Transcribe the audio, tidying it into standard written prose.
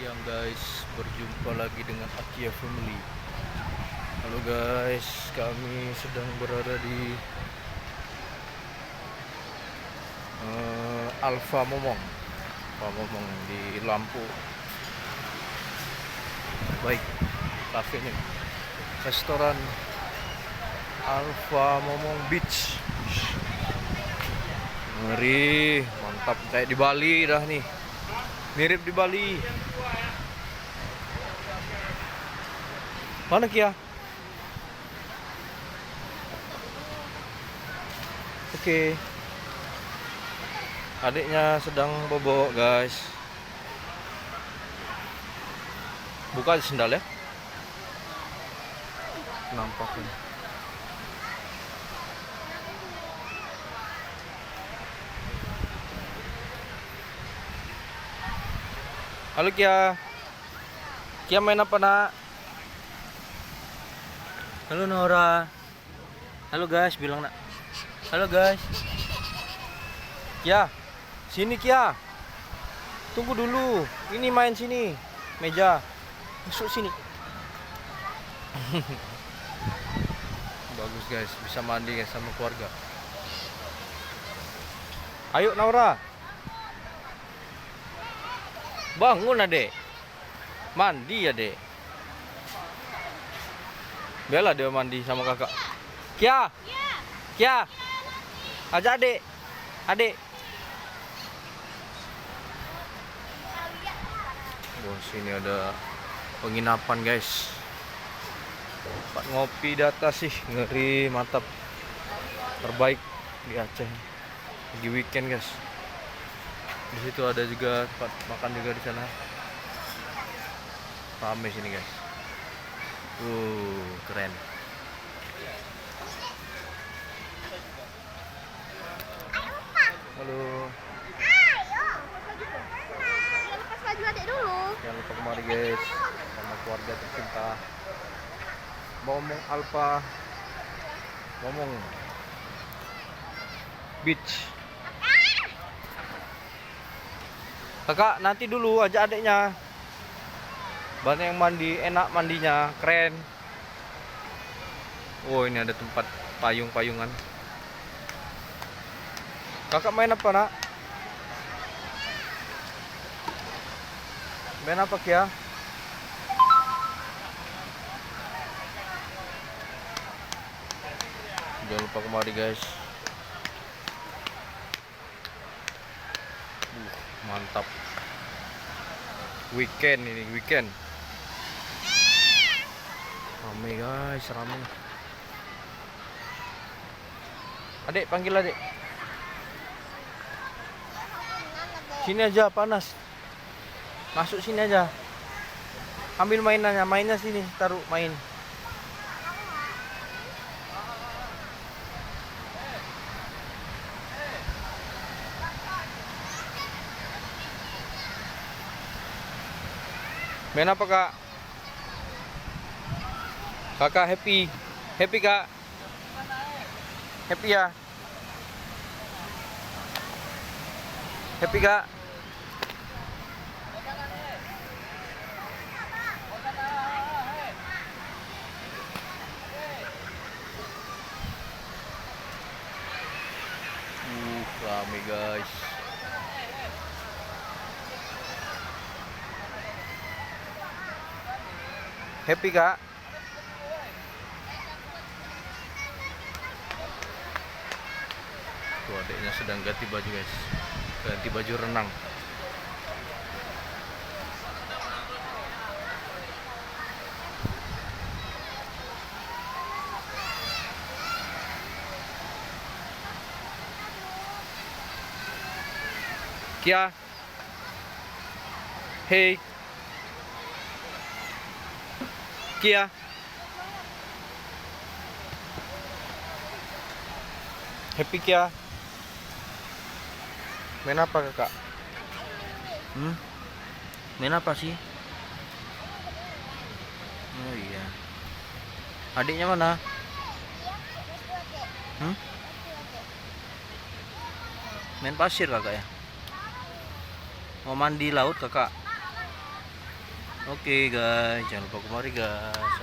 siang guys, berjumpa lagi dengan Akia Family. Halo guys, kami sedang berada di Alfa Momong di Lampu. Baik, cafe nih, restoran Alfa Momong Beach. Ngeri, mantap, kayak di Bali dah nih. Mirip di Bali. Mana Kia? Oke. Adiknya sedang bobo, guys. Buka sendal ya. Nampaknya. Halo Kia. Kia main apa nak? Halo Nora. Halo guys, bilang nak. Halo guys. Kia, sini Kia. Tunggu dulu. Ini main sini. Meja. Masuk sini. Bagus guys, bisa mandi guys sama keluarga. Ayo Nora. Bangun adek. Mandi adek. Biarlah dia mandi sama kakak. Kia. Kia. Ajak adek. Adek. Oh, sini ada penginapan guys. Tempat ngopi di atas sih, ngeri, mantap. Terbaik di Aceh. Lagi weekend guys. Di situ ada juga tempat makan juga di sana. Rame sini guys. Keren. Halo. Lepas baju adek dulu. Jangan lupa kemari guys sama keluarga tercinta. Momong Alfa Momong Beach. Kakak, nanti dulu ajak adiknya. Banyak yang mandi, enak mandinya, keren. Oh, ini ada tempat payung-payungan. Kakak main apa nak? Main apa Kia? Jangan lupa kemari guys. Mantap. Weekend ini, weekend. Rame guys, rame. Adek, panggil adek. Sini aja, panas. Masuk sini aja. Ambil mainannya, mainnya sini, taruh main. Main apa kak? Kakak happy. Happy kak? Happy ya? Happy kak? Rame guys. Happy kak? Tuh adiknya sedang ganti baju guys. Ganti baju renang. Kia. Hey. Kia. Happy Kia. Main apa kakak? Main apa sih? Oh iya. Adiknya mana? Main pasir kakak ya? Mau mandi laut kakak? Oke guys, jangan lupa kemari guys.